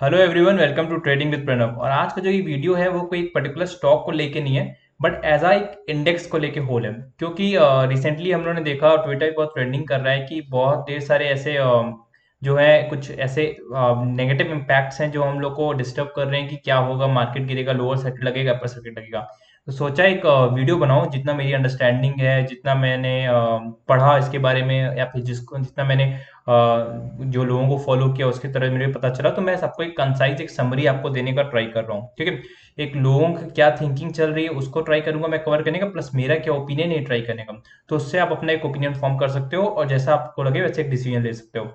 Hello everyone, welcome to trading with Pranav. और आज का जो ये वीडियो है वो कोई एक पर्टिकुलर स्टॉक को लेके नहीं है, बट एज आ एक इंडेक्स को लेके होल है। क्योंकि रिसेंटली हम लोगों ने देखा, ट्विटर पे बहुत ट्रेंडिंग कर रहा है कि बहुत ढेर सारे ऐसे जो है कुछ ऐसे नेगेटिव इम्पैक्ट्स हैं जो हम लोग को डिस्टर्ब कर रहे हैं कि क्या होगा, मार्केट गिरेगा, लोअर सर्किट लगेगा, अपर सर्किट लगेगा। तो सोचा एक वीडियो बनाऊं, जितना मेरी अंडरस्टैंडिंग है, जितना मैंने पढ़ा इसके बारे में, या फिर जिसको जितना मैंने जो लोगों को फॉलो किया उसकी तरह मुझे पता चला, तो मैं सबको एक कंसाइज एक समरी आपको देने का ट्राई कर रहा हूँ। ठीक है, एक लोगों की क्या थिंकिंग चल रही है उसको ट्राई करूंगा मैं कवर करने का, प्लस मेरा क्या ओपिनियन है ट्राई करने का। तो उससे आप अपना एक ओपिनियन फॉर्म कर सकते हो और जैसा आपको लगे वैसे एक डिसीजन ले सकते हो।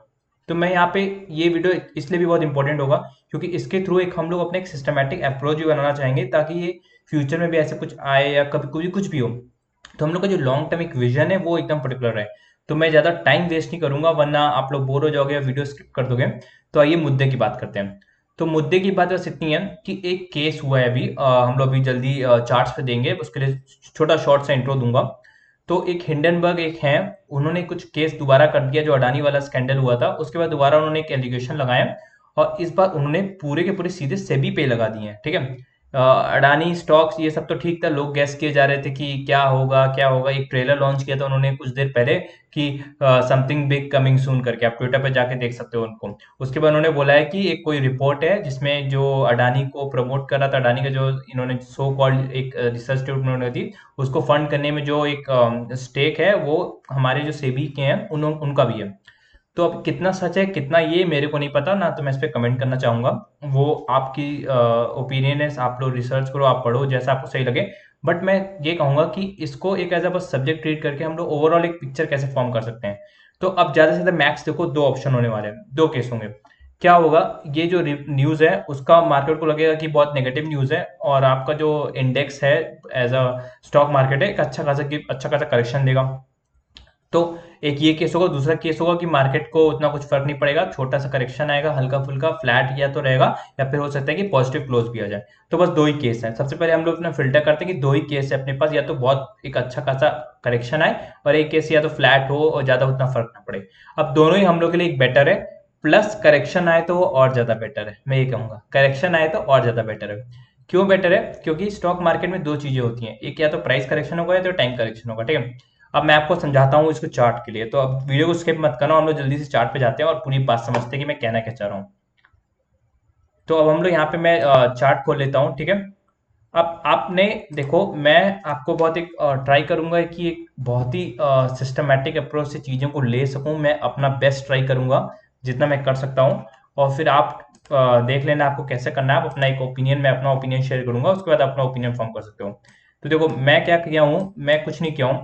तो मैं यहाँ पे ये वीडियो इसलिए भी बहुत इंपॉर्टेंट होगा क्योंकि इसके थ्रू एक हम लोग अपने एक सिस्टमैटिक अप्रोच भी बनाना चाहेंगे, ताकि ये फ्यूचर में भी ऐसे कुछ आए या कभी कोई कुछ भी हो तो हम लोग का जो लॉन्ग टर्म एक विजन है वो एकदम पर्टिकुलर है। तो मैं ज्यादा टाइम वेस्ट नहीं करूंगा, वरना आप लोग बोर हो जाओगे या वीडियो स्किप कर दोगे। तो आइए मुद्दे की बात करते हैं। तो मुद्दे की बात बस इतनी है कि एक केस हुआ है अभी, हम लोग अभी जल्दी चार्ट्स पे देंगे, उसके लिए छोटा शॉर्ट सा इंट्रो दूंगा। तो एक हिंडनबर्ग एक है, उन्होंने कुछ केस दोबारा कर दिया, जो अडानी वाला स्कैंडल हुआ था उसके बाद दोबारा उन्होंने एक एलिगेशन लगाया। और इस बार उन्होंने पूरे के पूरे सीधे सेबी पे लगा दिए हैं। ठीक है, अडानी स्टॉक्स ये सब तो ठीक था, लोग गैस किए जा रहे थे कि क्या होगा क्या होगा। एक ट्रेलर लॉन्च किया था उन्होंने कुछ देर पहले कि समथिंग बिग कमिंग सून करके, आप ट्विटर पे जाके देख सकते हो उनको। उसके बाद उन्होंने बोला है कि एक कोई रिपोर्ट है जिसमें जो अडानी को प्रमोट कर रहा था, अडानी का जो इन्होंने सो कॉल्ड एक रिसर्च टीम उन्होंने दी, उसको फंड करने में जो एक स्टेक है वो हमारे जो सेबी के हैं उनका भी है। तो अब कितना सच है कितना ये मेरे को नहीं पता ना, तो मैं इस पे कमेंट करना चाहूंगा। वो आपकी ओपिनियन है, आप लोग रिसर्च करो, आप पढ़ो जैसा आपको सही लगे। बट मैं ये कहूंगा कि इसको एक एज अ बस सब्जेक्ट ट्रीट करके हम लोग ओवरऑल एक पिक्चर कैसे फॉर्म कर सकते हैं। तो अब ज्यादा से ज्यादा मैक्स देखो, दो ऑप्शन होने वाले हैं, दो केस होंगे। क्या होगा, ये जो न्यूज है उसका मार्केट को लगेगा कि बहुत नेगेटिव न्यूज है, और आपका जो इंडेक्स है एज अ स्टॉक मार्केट है, एक अच्छा खासा करेक्शन देगा। तो एक ये केस होगा। दूसरा केस होगा कि मार्केट को उतना कुछ फर्क नहीं पड़ेगा, छोटा सा करेक्शन आएगा, हल्का फुल्का फ्लैट या तो रहेगा, या फिर हो सकता है कि पॉजिटिव क्लोज भी आ जाए। तो बस दो ही केस है। सबसे पहले हम लोग अपना फिल्टर करते हैं कि दो ही केस है अपने पास, या तो बहुत एक अच्छा खासा करेक्शन आए, और एक केस या तो फ्लैट हो और ज्यादा उतना फर्क ना पड़े। अब दोनों ही हम लोग के लिए एक बेटर है, प्लस करेक्शन आए तो वो और ज्यादा बेटर है। मैं ये कहूंगा करेक्शन आए तो और ज्यादा बेटर है। क्यों बेटर है? क्योंकि स्टॉक मार्केट में दो चीजें होती हैं, एक या तो प्राइस करेक्शन होगा या तो टाइम करेक्शन होगा। ठीक है, अब मैं आपको समझाता हूँ इसको चार्ट के लिए। तो अब वीडियो को स्किप मत करना, हम लोग जल्दी से चार्ट पे जाते हैं और पूरी बात समझते हैं कि मैं कहना क्या चाह रहा हूँ। तो अब हम लोग यहाँ पे मैं चार्ट खोल लेता हूँ। ठीक है, अब आपने देखो, मैं आपको बहुत एक ट्राई करूंगा कि एक बहुत ही सिस्टमेटिक अप्रोच से चीज़ों को ले सकूं। मैं अपना बेस्ट ट्राई करूंगा जितना मैं कर सकता हूं, और फिर आप देख लेना आपको कैसे करना है। आप अपना एक ओपिनियन, मैं अपना ओपिनियन शेयर करूंगा, उसके बाद अपना ओपिनियन फॉर्म कर सकते हो। तो देखो मैं क्या किया हूँ, मैं कुछ नहीं किया हूँ।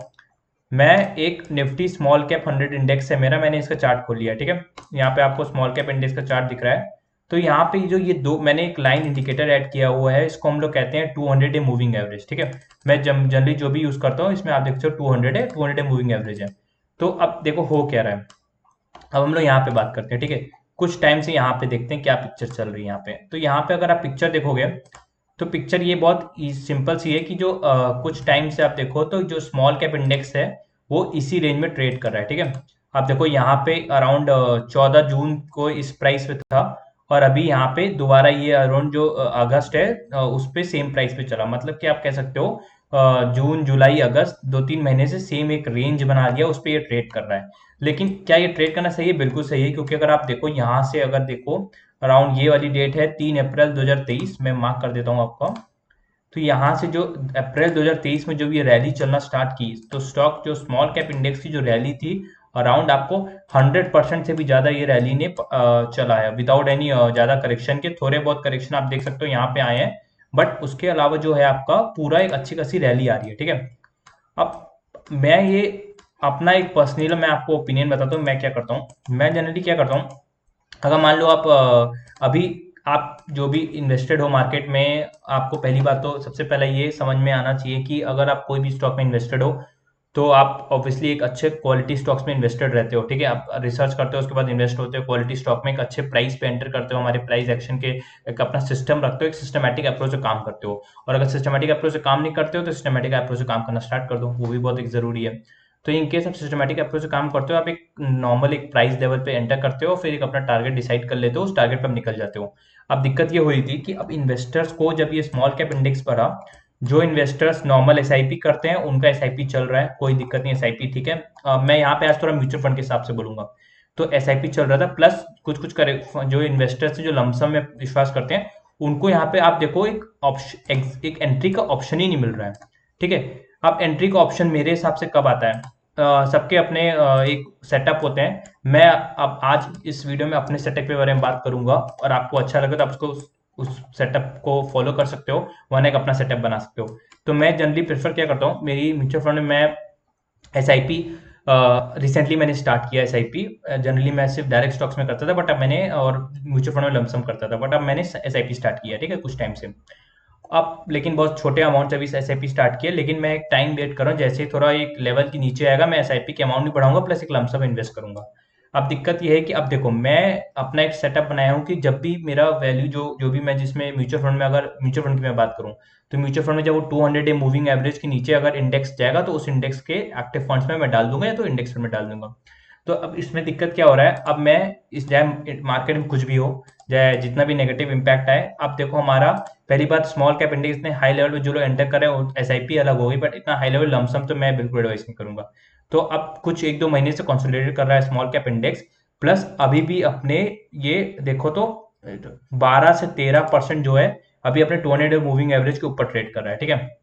मैं एक निफ्टी स्मॉल कैप 100 इंडेक्स है मेरा, मैंने इसका चार्ट खोल लिया। ठीक है, यहाँ पे आपको स्मॉल कैप इंडेक्स का चार्ट दिख रहा है। तो यहाँ पे जो ये दो मैंने एक लाइन इंडिकेटर ऐड किया हुआ है, इसको हम लोग कहते हैं 200 डे मूविंग एवरेज। ठीक है, मैं जनरली जो भी यूज करता हूँ इसमें आप देख सकते हो 200 है, 200 डे मूविंग एवरेज है। तो अब देखो हो क्या रहा है। अब हम लोग यहाँ पे बात करते हैं। ठीक है, कुछ टाइम से यहाँ पे देखते हैं क्या पिक्चर चल रही है यहाँ पे। तो यहाँ पे अगर आप पिक्चर देखोगे तो पिक्चर ये बहुत सिंपल सी है कि जो कुछ टाइम से आप देखो तो जो स्मॉल कैप इंडेक्स है वो इसी रेंज में ट्रेड कर रहा है। ठीक है, आप देखो यहाँ पे अराउंड 14 जून को इस प्राइस पे था, और अभी यहाँ पे दोबारा ये अराउंड जो अगस्त है उस पे सेम प्राइस पे चला। मतलब कि आप कह सकते हो जून जुलाई अगस्त 2-3 महीने से सेम एक रेंज बना दिया, उस पे ये ट्रेड कर रहा है। लेकिन क्या ये ट्रेड करना सही है? बिल्कुल सही है, क्योंकि अगर आप देखो यहाँ से, अगर देखो अराउंड ये वाली डेट है 3 अप्रैल 2023, मैं मार्क कर देता हूँ आपको। तो यहाँ से जो अप्रैल 2023 में जब ये रैली चलना स्टार्ट की, तो स्टॉक जो स्मॉल कैप इंडेक्स की जो रैली थी, अराउंड आपको 100% से भी ज्यादा ये रैली ने चला है, विदाउट एनी ज्यादा करेक्शन के। थोड़े बहुत करेक्शन आप देख सकते हो यहाँ पे आए हैं, बट उसके अलावा जो है आपका पूरा एक अच्छी खासी रैली आ रही है। ठीक है, अब मैं ये अपना एक पर्सनल मैं आपको ओपिनियन बताता हूँ मैं क्या करता हूँ। मैं जनरली क्या करता हूँ, अगर मान लो आप अभी आप जो भी इन्वेस्टेड हो मार्केट में, आपको पहली बात तो सबसे पहले ये समझ में आना चाहिए कि अगर आप कोई भी स्टॉक में इन्वेस्टेड हो तो आप ऑब्वियसली एक अच्छे क्वालिटी स्टॉक्स में इन्वेस्टेड रहते हो। ठीक है, आप रिसर्च करते हो, उसके बाद इन्वेस्ट होते हो क्वालिटी स्टॉक में, एक अच्छे प्राइस पे एंटर करते हो, हमारे प्राइस एक्शन के एक अपना सिस्टम रखते हो, एक सिस्टमेटिक अप्रोच से काम करते हो। और अगर सिस्टमेटिक अप्रोच से काम नहीं करते हो तो सिस्टमेटिक अप्रोच से काम करना स्टार्ट कर दो, वो भी बहुत एक जरूरी है। तो इन केस आप सिस्टमैटिक अप्रोच से काम करते हो, आप एक नॉर्मल एक प्राइस लेवल पे एंटर करते हो, फिर एक अपना टारगेट डिसाइड कर लेते हो, उस टारगेट पे आप निकल जाते हो। अब दिक्कत ये हुई थी कि अब इन्वेस्टर्स को जब ये स्मॉल कैप इंडेक्स बढ़ा, जो इन्वेस्टर्स नॉर्मल एसआईपी करते हैं उनका एसआईपी चल रहा है, कोई दिक्कत नहीं, एसआईपी ठीक है। मैं यहाँ पे आज थोड़ा म्यूचुअल फंड के हिसाब से बोलूंगा। तो एसआईपी चल रहा था, प्लस कुछ कुछ करे जो इन्वेस्टर्स जो लमसम में विश्वास करते हैं, उनको यहाँ पे आप देखो एक ऑप्शन, एक एंट्री का ऑप्शन ही नहीं मिल रहा है। ठीक है, अब एंट्री का ऑप्शन मेरे हिसाब से कब आता है, सबके अपने एक सेटअप होते हैं। मैं अब आज इस वीडियो में अपने सेटअप के बारे में बात करूंगा, और आपको अच्छा लगे तो आप उसको उस सेटअप को फॉलो कर सकते हो, वरना एक अपना सेटअप बना सकते हो। तो मैं जनरली प्रेफर क्या करता हूँ, मेरी म्यूचुअल फंड में मैं एसआईपी रिसेंटली मैंने स्टार्ट किया एसआईपी। जनरली मैं सिर्फ डायरेक्ट स्टॉक्स में करता था, बट अब मैंने, और म्यूचुअल फंड में लमसम करता था, बट अब मैंने एसआईपी स्टार्ट किया, ठीक है, कुछ टाइम से। अब लेकिन बहुत छोटे अमाउंट से अभी एसआईपी स्टार्ट किया, लेकिन मैं एक टाइम वेट कर रहा हूँ, जैसे ही थोड़ा एक लेवल के नीचे आएगा मैं एसआईपी के अमाउंट भी बढ़ाऊंगा, प्लस एक लमसम इन्वेस्ट करूंगा। अब दिक्कत यह है कि अब देखो मैं अपना एक सेटअप बनाया हूँ कि जब भी मेरा वैल्यू जो जो भी मैं जिसमें म्यूचुअल फंड में, अगर म्यूचुअल फंड की मैं बात करूँ, तो म्यूचुअल फंड में जब वो 200 डे मूविंग एवरेज के नीचे अगर इंडेक्स जाएगा तो उस इंडेक्स के एक्टिव फंड्स में मैं डाल दूंगा, या तो इंडेक्स फंड में डाल दूंगा। तो अब इसमें दिक्कत क्या हो रहा है, अब मैं इस चाहे मार्केट में कुछ भी हो, चाहे जितना भी नेगेटिव इम्पैक्ट आए, अब देखो हमारा पहली बात, स्मॉल कैप इंडेक्स इतने हाई लेवल पे जो लोग एंटर कर रहे हैं एसआईपी अलग होगी, बट इतना हाई लेवल लमसम तो मैं बिल्कुल एडवाइस नहीं करूंगा। तो अब कुछ एक दो महीने से कंसोलिडेट कर रहा है स्मॉल कैप इंडेक्स, प्लस अभी भी अपने ये देखो तो 12 से 13% जो है अभी अपने 200 मूविंग एवरेज के ऊपर ट्रेड कर रहा है। ठीक है,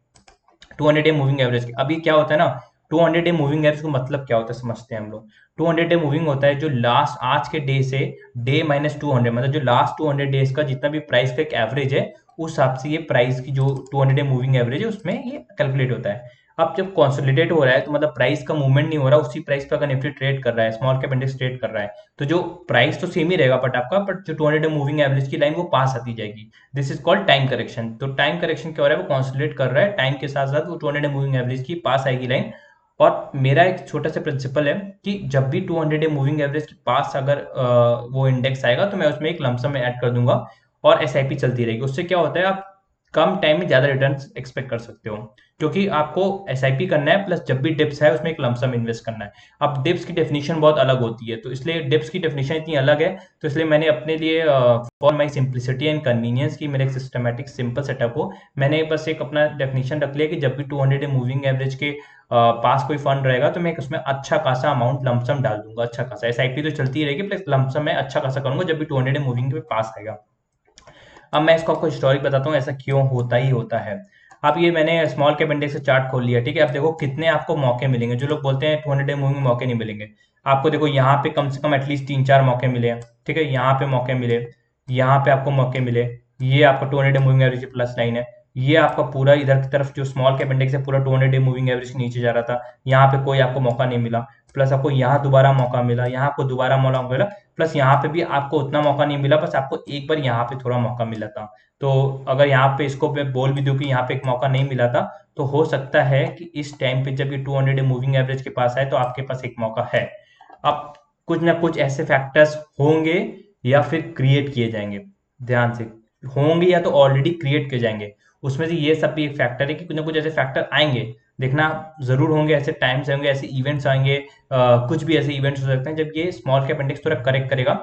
200 मूविंग एवरेज की अभी क्या होता है ना, 200 मूविंग एवरेज का मतलब क्या होता है समझते हैं हम लोग। 200 मूविंग होता है जो लास्ट आज के डे से डे माइनस 200, मतलब जो लास्ट 200 डेज का जितना भी प्राइस का एक एवरेज है, उस हिसाब से ये प्राइस की जो 200 मूविंग एवरेज है उसमें ये कैलकुलेट होता है। अब जब कंसोलिडेट हो रहा है तो मतलब प्राइस का मूवमेंट नहीं हो रहा, उसी प्राइस पे अगर निफ्टी ट्रेड कर रहा है, स्मॉल कैप इंडेक्स ट्रेड कर रहा है, तो जो प्राइस तो सेम ही रहेगा, बट आपका, बट जो 200 मूविंग एवरेज की लाइन वो पास आती जाएगी। This is called time correction. तो टाइम करेक्शन क्या हो रहा है, वो कंसोलिडेट कर रहा है, टाइम के साथ साथ वो 200 मूविंग एवरेज की पास आएगी लाइन। और मेरा एक छोटा सा प्रिंसिपल है कि जब भी 200 मूविंग एवरेज के पास अगर वो इंडेक्स आएगा तो मैं उसमें एक लमसम में ऐड कर दूंगा, और एसआईपी चलती रहेगी। उससे क्या होता है, आप कम टाइम में ज्यादा रिटर्न एक्सपेक्ट कर सकते हो, क्योंकि आपको एसआईपी करना है, प्लस जब भी डिप्स है उसमें एक लमसम इन्वेस्ट करना है। अब डिप्स की डेफिनेशन बहुत अलग होती है, तो इसलिए डिप्स की डेफिनेशन इतनी अलग है, तो इसलिए मैंने अपने लिए for my simplicity and convenience की मेरा एक सिस्टमेटिक सिंपल सेटअप हो, मैंने बस एक अपना डेफिनेशन रख लिया कि जब भी 200 मूविंग एवरेज के पास कोई फंड रहेगा तो मैं उसमें अच्छा खासा अमाउंट लमसम डाल दूंगा, अच्छा खासा। एसआईपी तो चलती रहेगी, प्लस लमसम मैं अच्छा खासा करूंगा जब भी 200 मूविंग के पास आएगा। अब मैं इसको आपको हिस्टोरिक बताता हूँ ऐसा क्यों होता ही होता है। अब ये मैंने स्मॉल कैप इंडेक्स से चार्ट खोल लिया, ठीक है। अब देखो कितने आपको मौके मिलेंगे, जो लोग बोलते हैं 200 मूविंग में मौके नहीं मिलेंगे, आपको देखो यहाँ पे कम से कम एटलीस्ट 3-4 मौके मिले, ठीक है। यहाँ पे मौके मिले, यहाँ पे आपको मौके मिले, ये आपका 200 मूविंग एवरेज प्लस लाइन है, ये आपका पूरा इधर की तरफ जो स्मॉल कैप इंडेक्स है पूरा 200 मूविंग एवरेज के नीचे जा रहा था, यहाँ पे कोई आपको मौका नहीं मिला, प्लस आपको यहाँ दोबारा मौका मिला, यहाँ आपको दोबारा मौका मिला, प्लस यहाँ पे भी आपको उतना मौका नहीं मिला, बस आपको एक बार यहाँ पे थोड़ा मौका मिला था। तो अगर यहाँ पे इसको मैं बोल भी दूं कि यहाँ पे एक मौका नहीं मिला था, तो हो सकता है कि इस टाइम पे जब ये 200 मूविंग एवरेज के पास आए तो आपके पास एक मौका है। अब कुछ ना कुछ ऐसे फैक्टर्स होंगे या फिर क्रिएट किए जाएंगे, ध्यान से, होंगे या तो ऑलरेडी क्रिएट किए जाएंगे। उसमें से ये सब भी एक फैक्टर है कि कुछ ना कुछ ऐसे फैक्टर आएंगे, देखना जरूर होंगे, ऐसे टाइम्स आएंगे, ऐसे इवेंट्स आएंगे, कुछ भी ऐसे इवेंट्स हो सकते हैं जब ये स्मॉल कैप इंडेक्स थोड़ा करेक्ट करेगा।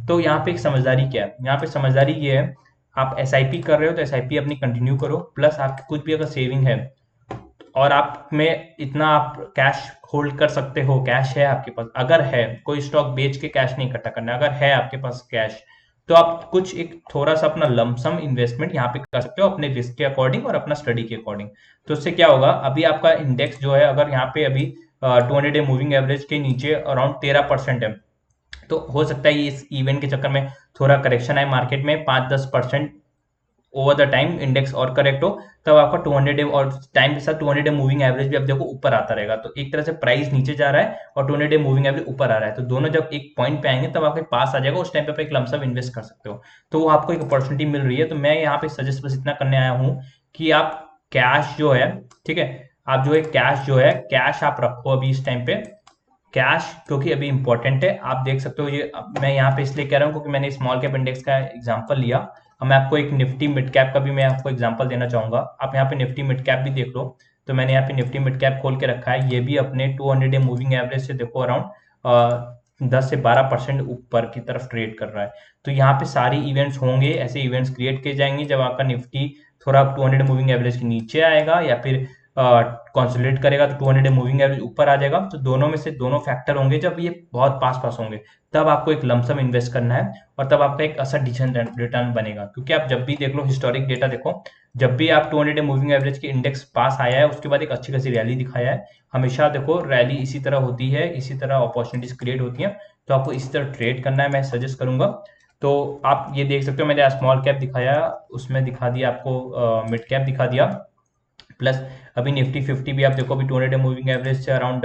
तो यहाँ पे एक समझदारी क्या है, यहाँ पे समझदारी ये है, आप एसआईपी कर रहे हो तो एसआईपी अपनी कंटिन्यू करो, प्लस आपकी कुछ भी अगर सेविंग है और आप में इतना आप कैश होल्ड कर सकते हो, कैश है आपके पास, अगर है, कोई स्टॉक बेच के कैश नहीं इकट्ठा करना, अगर है आपके पास कैश, तो आप कुछ एक थोड़ा सा अपना लमसम इन्वेस्टमेंट यहाँ पे कर सकते हो अपने रिस्क के अकॉर्डिंग और अपना स्टडी के अकॉर्डिंग। तो उससे क्या होगा, अभी आपका इंडेक्स जो है अगर यहाँ पे अभी 200 मूविंग एवरेज के नीचे अराउंड 13% है, तो हो सकता है इस इवेंट के चक्कर में थोड़ा करेक्शन आए मार्केट में 5-10% ओवर द टाइम इंडेक्स और करेक्ट हो, तब आपका 200 और टाइम के साथ 200 मूविंग एवरेज भी अब देखो ऊपर आता रहेगा। तो एक तरह से प्राइस नीचे जा रहा है और 200 मूविंग एवरेज ऊपर आ रहा है, तो दोनों जब एक पॉइंट पे आएंगे तब आपके पास आ जाएगा, उस टाइम पे आप एक लमसम इन्वेस्ट कर सकते हो। तो वो आपको एक अपॉर्चुनिटी मिल रही है। तो मैं यहाँ पे सजेस्ट बस इतना करने आया हूँ कि आप कैश जो है, ठीक है, आप जो है कैश जो है, कैश आप रखो अभी इस टाइम पे, कैश, क्योंकि अभी इंपॉर्टेंट है। आप देख सकते हो ये मैं यहाँ पे इसलिए कह रहा हूँ क्योंकि मैंने स्मॉल कैप इंडेक्स का एग्जांपल लिया। अब मैं आपको एक निफ्टी मिड कैप का भी मैं आपको एग्जांपल देना चाहूंगा। आप यहाँ पे निफ्टी मिड कैप भी देख लो, तो मैंने यहाँ पे निफ्टी मिड कैप खोल के रखा है। ये भी अपने 200 डे मूविंग एवरेज से देखो अराउंड 10 से 12% ऊपर की तरफ ट्रेड कर रहा है। तो यहाँ पे सारी इवेंट्स होंगे, ऐसे इवेंट्स क्रिएट किए जाएंगे जब आपका निफ्टी थोड़ा 200 मूविंग एवरेज के नीचे आएगा या फिर कंसोलिडेट करेगा तो 200 मूविंग एवरेज ऊपर आ जाएगा। तो दोनों में से दोनों फैक्टर होंगे, जब ये बहुत पास पास होंगे तब आपको एक लमसम इन्वेस्ट करना है और तब आपका एक अच्छा डिसेंट रिटर्न बनेगा। क्योंकि आप जब भी देख लो हिस्टोरिक डेटा देखो, जब भी आप 200 मूविंग एवरेज के इंडेक्स पास आया है उसके बाद एक अच्छी खासी रैली दिखाया है। हमेशा देखो रैली इसी तरह होती है, इसी तरह अपॉर्चुनिटीज क्रिएट होती हैं, तो आपको इसी तरह ट्रेड करना है, मैं सजेस्ट करूंगा। तो आप ये देख सकते हो, मैंने स्मॉल कैप दिखाया, उसमें दिखा दिया आपको मिड कैप दिखा दिया, प्लस अभी निफ्टी 50 भी आप देखो अभी 200 मूविंग एवरेज से अराउंड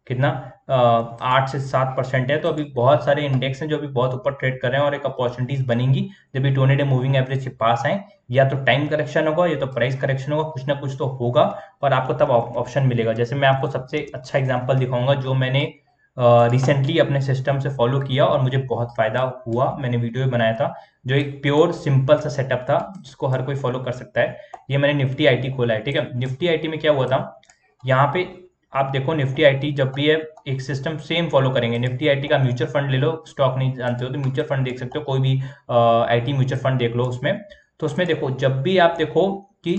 कितना 8 से 7% है। तो अभी बहुत सारे इंडेक्स हैं जो अभी बहुत ऊपर ट्रेड कर रहे हैं और एक अपॉर्चुनिटीज बनेंगी जब भी 200 मूविंग एवरेज के पास आए। या तो टाइम करेक्शन होगा या तो प्राइस करेक्शन होगा, कुछ ना कुछ तो होगा और आपको तब ऑप्शन मिलेगा। जैसे मैं आपको सबसे अच्छा एग्जांपल दिखाऊंगा जो मैंने रिसेंटली अपने सिस्टम से फॉलो किया और मुझे बहुत फायदा हुआ, मैंने वीडियो भी बनाया था, जो एक प्योर सिंपल सा सेटअप था जिसको हर कोई फॉलो कर सकता है। ये मैंने निफ्टी आईटी खोला है, ठीक है। निफ्टी आईटी में क्या हुआ था, यहाँ पे आप देखो निफ्टी आईटी जब भी है एक सिस्टम सेम फॉलो करेंगे। निफ्टी आईटी का म्यूचुअल फंड ले लो, स्टॉक नहीं जानते हो तो म्यूचुअल फंड देख सकते हो, कोई भी आईटी म्यूचुअल फंड देख लो उसमें। तो उसमें देखो जब भी आप देखो कि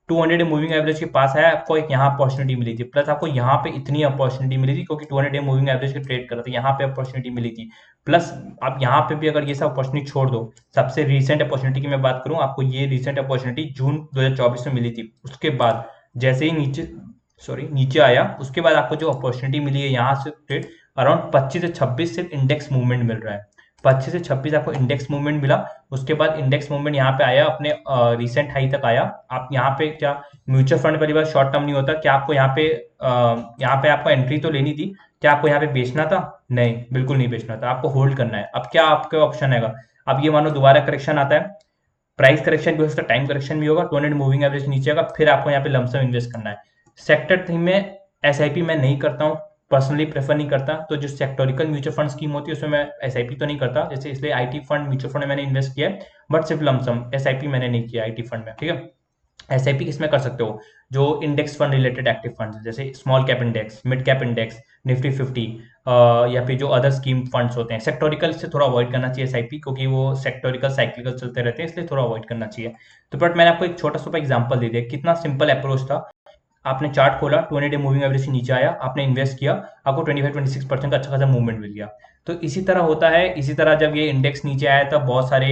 200 मूविंग एवरेज के पास है, आपको एक यहाँ अपॉर्चुनिटी मिली थी, प्लस आपको यहाँ पे इतनी अपॉर्चुनिटी मिली थी क्योंकि 200 मूविंग एवरेज के ट्रेड कर रहे थे, यहाँ पे अपॉर्चुनिटी मिली थी। प्लस आप यहाँ पे भी अगर ये सब अपॉर्चुनिटी छोड़ दो, सबसे रिसेंट अपॉर्चुनिटी की मैं बात करूँ आपको, ये रिसेंट अपॉर्चुनिटी जून 2024 में मिली थी। उसके बाद जैसे ही नीचे आया उसके बाद आपको जो अपॉर्चुनिटी मिली है यहाँ से ट्रेड अराउंड 25 से 26 सिर्फ इंडेक्स मूवमेंट मिल रहा है। 25 से 26 आपको इंडेक्स मूवमेंट मिला। उसके बाद इंडेक्स मूवमेंट यहाँ पे आया, अपने रिसेंट हाई तक आया। आप यहाँ पे क्या म्यूचुअल फंड पहली बार शॉर्ट टर्म नहीं होता, क्या आपको यहाँ पे आपको एंट्री तो लेनी थी, क्या आपको यहाँ पे बेचना था? नहीं, बिल्कुल नहीं बेचना था, आपको होल्ड करना है। अब क्या आपके ऑप्शन आएगा, अब ये मानो दोबारा करेक्शन आता है, प्राइस करेक्शन भी हो सकता है, टाइम करेक्शन भी होगा, 200 मूविंग एवरेज नीचे आएगा, फिर आपको यहाँ पे लमसम इन्वेस्ट करना है। सेक्टर थीम में एसआईपी मैं नहीं करता हूँ, पर्सनली प्रेफर नहीं करता। तो जो सेक्टोरिकल म्यूचुअल फंड स्कीम होती है उसमें मैं एसआईपी तो नहीं करता, जैसे इसलिए आईटी फंड म्यूचुअल फंड में मैंने इन्वेस्ट किया है, बट सिर्फ लमसम, एसआईपी मैंने नहीं किया आईटी फंड में, ठीक है। एसआईपी किसमें कर सकते हो, जो index fund related active fund जैसे small cap index, mid cap index, Nifty 50 या फिर जो अदर स्कीम फंड्स होते हैं। सेक्टोरिकल से थोड़ा अवॉइड करना चाहिए एसआईपी, क्योंकि वो सेक्टोरिकल साइक्लिकल चलते रहते हैं, इसलिए थोड़ा अवॉइड करना चाहिए। तो बट मैंने आपको एक छोटा सा एग्जांपल दे दिया, कितना सिंपल अप्रोच था। आपने चार्ट खोला, 200 डे मूविंग एवरेज से नीचे आया, आपने इन्वेस्ट किया, आपको 25-26% का अच्छा खासा मूवमेंट मिल गया। तो इसी तरह होता है। इसी तरह जब ये इंडेक्स नीचे आया तब बहुत सारे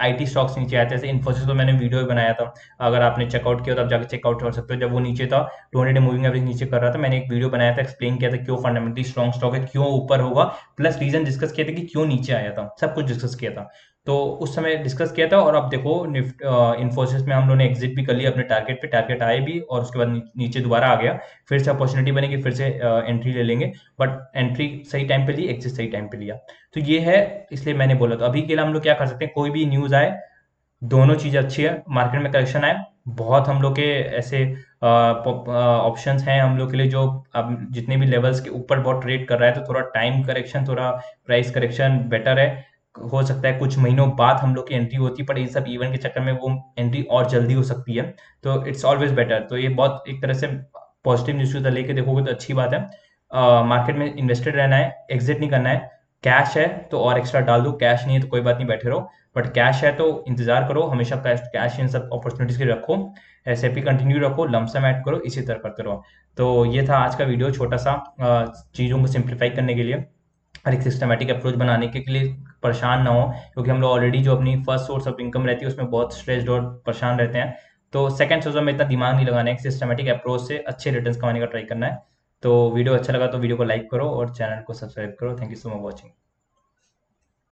आईटी स्टॉक्स नीचे आए थे, जैसे इन्फोसिस, तो मैंने वीडियो भी बनाया था, अगर आपने चेकआउट किया तो आप जाकर चेकआउट कर सकते हो। जब वो नीचे था, 200 डे मूविंग एवरेज नीचे कर रहा था, मैंने एक वीडियो बनाया था, एक्सप्लेन किया था क्यों फंडामेंटली स्ट्रॉन्ग स्टॉक है, क्यों ऊपर होगा, प्लस रीजन डिस्कस किया था कि क्यों नीचे आया था, सब कुछ डिस्कस किया था। तो उस समय डिस्कस किया था। और अब देखो इन्फोसिस में हम लोगों ने एग्जिट भी कर लिया अपने टारगेट पे, टारगेट आए भी और उसके बाद नीचे दोबारा आ गया, फिर से अपॉर्चुनिटी बनेगी, फिर से एंट्री ले लेंगे। बट एंट्री सही टाइम पे ली, एग्जिट सही टाइम पे लिया। तो ये है, इसलिए मैंने बोला। तो अभी के लिए हम लोग क्या कर सकते हैं, कोई भी न्यूज़ आए, दोनों चीज़ अच्छी है, मार्केट में करेक्शन आए, बहुत हम लोग के ऐसे ऑप्शंस हैं हम लोग के लिए, जो अब जितने भी लेवल्स के ऊपर बहुत ट्रेड कर रहा है, तो थोड़ा टाइम करेक्शन, थोड़ा प्राइस करेक्शन बेटर है। हो सकता है कुछ महीनों बाद हम लोग की एंट्री होती है, पर इन सब इवेंट के चक्कर में वो एंट्री और जल्दी हो सकती है। तो इट्स ऑलवेज बेटर। तो ये बहुत एक तरह से पॉजिटिव न्यूज़ लेके देखोगे तो अच्छी बात है। मार्केट में इन्वेस्टेड रहना है, एग्जिट नहीं करना है। कैश है तो और एक्स्ट्रा डाल दो, कैश नहीं है तो कोई बात नहीं, बैठे रहो। बट कैश है तो इंतजार करो, हमेशा कैश कैश इन सब अपॉर्चुनिटीज के रखो, एसआईपी कंटिन्यू रखो, लमसम ऐड करो, इसी तरह करते रहो। तो ये था आज का वीडियो, छोटा सा चीज़ों को सिंप्लीफाई करने के लिए और एक सिस्टमेटिक अप्रोच बनाने के लिए, परेशान ना हो, क्योंकि हम लोग ऑलरेडी जो अपनी फर्स्ट सोर्स ऑफ इनकम रहती है उसमें बहुत स्ट्रेस्ड और परेशान रहते हैं। तो सेकंड सोर्स में इतना दिमाग नहीं लगाना है, सिस्टमेटिक अप्रोच से अच्छे रिटर्न्स कमाने का ट्राई करना है। तो वीडियो अच्छा लगा तो वीडियो को लाइक करो और चैनल को सब्सक्राइब करो। Thank you so much watching.